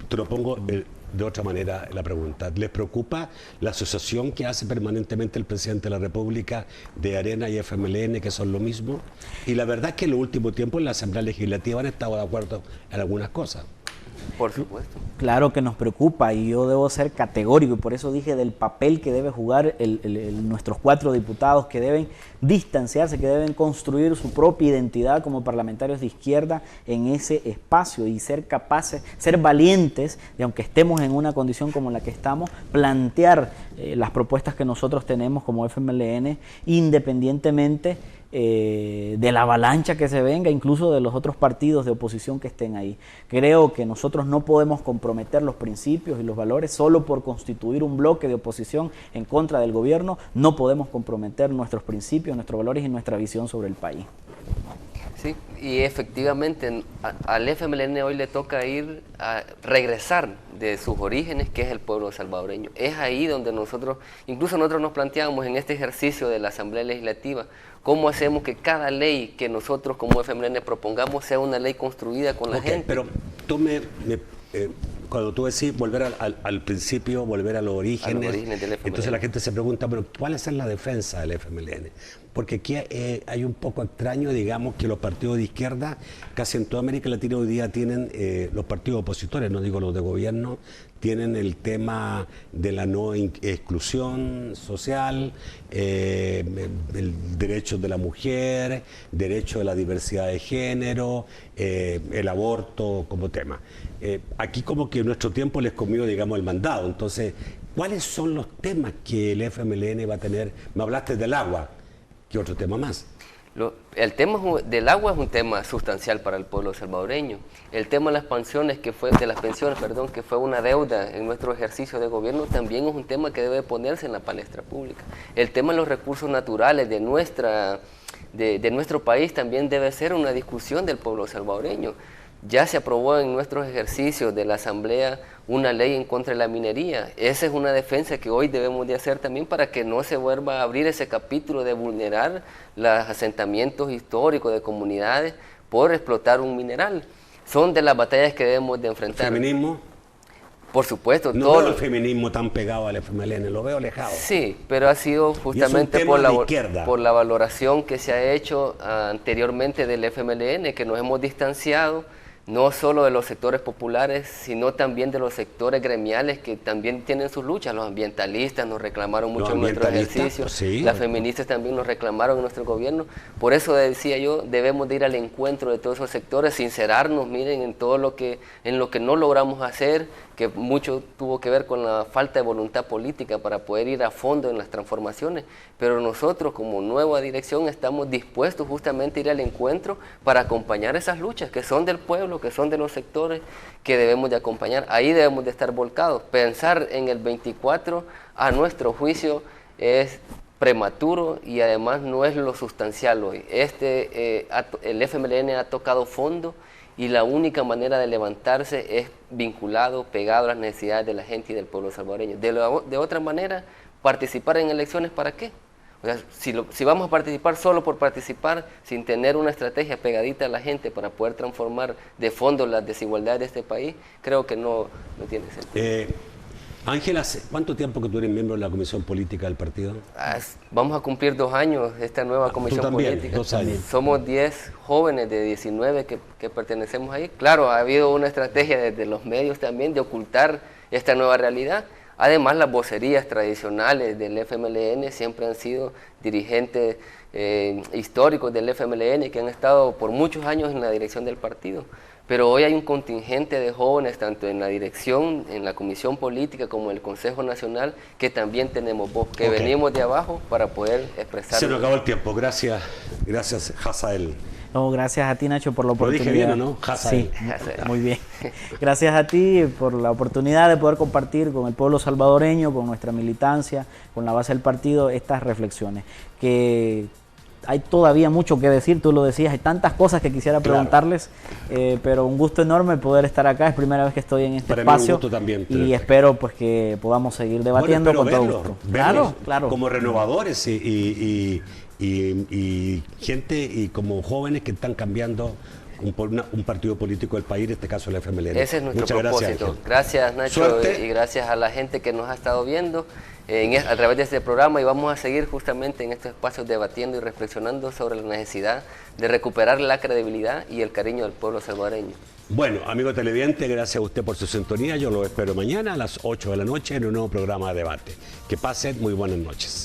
Speaker 1: Te lo pongo de otra manera la pregunta. ¿Les preocupa la asociación que hace permanentemente el presidente de la República de Arena y FMLN, que son lo mismo? Y la verdad es que en los últimos tiempos en la Asamblea Legislativa han estado de acuerdo en algunas cosas.
Speaker 3: Por supuesto.
Speaker 2: Claro que nos preocupa y yo debo ser categórico y por eso dije del papel que debe jugar nuestros 4 diputados que deben distanciarse, que deben construir su propia identidad como parlamentarios de izquierda en ese espacio y ser capaces, ser valientes, y aunque estemos en una condición como la que estamos, plantear las propuestas que nosotros tenemos como FMLN independientemente de la avalancha que se venga, incluso de los otros partidos de oposición que estén ahí. Creo que nosotros no podemos comprometer los principios y los valores solo por constituir un bloque de oposición en contra del gobierno. No podemos comprometer nuestros principios, nuestros valores y nuestra visión sobre el país.
Speaker 3: Sí, y efectivamente al FMLN hoy le toca regresar de sus orígenes, que es el pueblo salvadoreño. Es ahí donde nosotros nos planteamos en este ejercicio de la Asamblea Legislativa, cómo hacemos que cada ley que nosotros como FMLN propongamos sea una ley construida con la gente.
Speaker 1: Pero cuando tú decís volver al principio, volver a los orígenes,
Speaker 3: del FMLN.
Speaker 1: Entonces la gente se pregunta, bueno, ¿cuál es la defensa del FMLN? Porque aquí hay un poco extraño, digamos, que los partidos de izquierda, casi en toda América Latina hoy día tienen, los partidos opositores, no digo los de gobierno, tienen el tema de la no exclusión social, el derecho de la mujer, derecho de la diversidad de género, el aborto como tema. Aquí como que en nuestro tiempo les comió, digamos, el mandado. Entonces, ¿cuáles son los temas que el FMLN va a tener? Me hablaste del agua, ¿qué otro tema más?
Speaker 3: El tema del agua es un tema sustancial para el pueblo salvadoreño. El tema de las pensiones, que fue una deuda en nuestro ejercicio de gobierno, también es un tema que debe ponerse en la palestra pública. El tema de los recursos naturales de nuestro país también debe ser una discusión del pueblo salvadoreño. Ya se aprobó en nuestros ejercicios de la Asamblea una ley en contra de la minería. Esa es una defensa que hoy debemos de hacer también para que no se vuelva a abrir ese capítulo de vulnerar los asentamientos históricos de comunidades por explotar un mineral. Son de las batallas que debemos de enfrentar.
Speaker 1: ¿Feminismo?
Speaker 3: Por supuesto.
Speaker 1: No veo el feminismo tan pegado al FMLN, lo veo alejado.
Speaker 3: Sí, pero ha sido justamente por la valoración que se ha hecho anteriormente del FMLN, que nos hemos distanciado no solo de los sectores populares, sino también de los sectores gremiales que también tienen sus luchas. Los ambientalistas nos reclamaron mucho en nuestro ejercicio, sí, las feministas también nos reclamaron en nuestro gobierno. Por eso decía yo, debemos de ir al encuentro de todos esos sectores, sincerarnos, miren, en lo que no logramos hacer, que mucho tuvo que ver con la falta de voluntad política para poder ir a fondo en las transformaciones, pero nosotros como nueva dirección estamos dispuestos justamente a ir al encuentro para acompañar esas luchas que son del pueblo, que son de los sectores que debemos de acompañar. Ahí debemos de estar volcados. Pensar en el 24 a nuestro juicio es prematuro y además no es lo sustancial hoy. El FMLN ha tocado fondo y la única manera de levantarse es vinculado, pegado a las necesidades de la gente y del pueblo salvadoreño. De otra manera, participar en elecciones, ¿para qué? O sea, si vamos a participar solo por participar, sin tener una estrategia pegadita a la gente para poder transformar de fondo las desigualdades de este país, creo que no tiene sentido.
Speaker 1: Ángela, ¿hace cuánto tiempo que tú eres miembro de la Comisión Política del partido?
Speaker 3: Vamos a cumplir 2 años de esta nueva Comisión Política.
Speaker 1: 2 años.
Speaker 3: Somos 10 jóvenes de 19 que pertenecemos ahí. Claro, ha habido una estrategia desde los medios también de ocultar esta nueva realidad. Además, las vocerías tradicionales del FMLN siempre han sido dirigentes históricos del FMLN que han estado por muchos años en la dirección del partido. Pero hoy hay un contingente de jóvenes, tanto en la dirección, en la Comisión Política, como en el Consejo Nacional, que también tenemos voz, que venimos de abajo para poder expresar.
Speaker 1: Se nos acabó el tiempo. Gracias, Hazael.
Speaker 2: No, gracias a ti, Nacho, por la oportunidad.
Speaker 1: Lo dije bien, ¿no? Hazael.
Speaker 2: Sí, muy bien. Gracias a ti por la oportunidad de poder compartir con el pueblo salvadoreño, con nuestra militancia, con la base del partido, estas reflexiones. Que hay todavía mucho que decir, tú lo decías, hay tantas cosas que quisiera preguntarles, pero un gusto enorme poder estar acá, es primera vez que estoy en este espacio.
Speaker 1: Mí un gusto también,
Speaker 2: y espero pues que podamos seguir debatiendo con todo gusto.
Speaker 1: Claro. Como renovadores y gente y como jóvenes que están cambiando un partido político del país, en este caso el FMLN.
Speaker 3: Ese es nuestro propósito. Gracias, Nacho, Suerte. Y gracias a la gente que nos ha estado viendo a través de este programa, y vamos a seguir justamente en estos espacios debatiendo y reflexionando sobre la necesidad de recuperar la credibilidad y el cariño del pueblo salvadoreño.
Speaker 1: Bueno, amigo televidente, gracias a usted por su sintonía. Yo lo espero mañana a las 8 de la noche en un nuevo programa de debate. Que pasen muy buenas noches.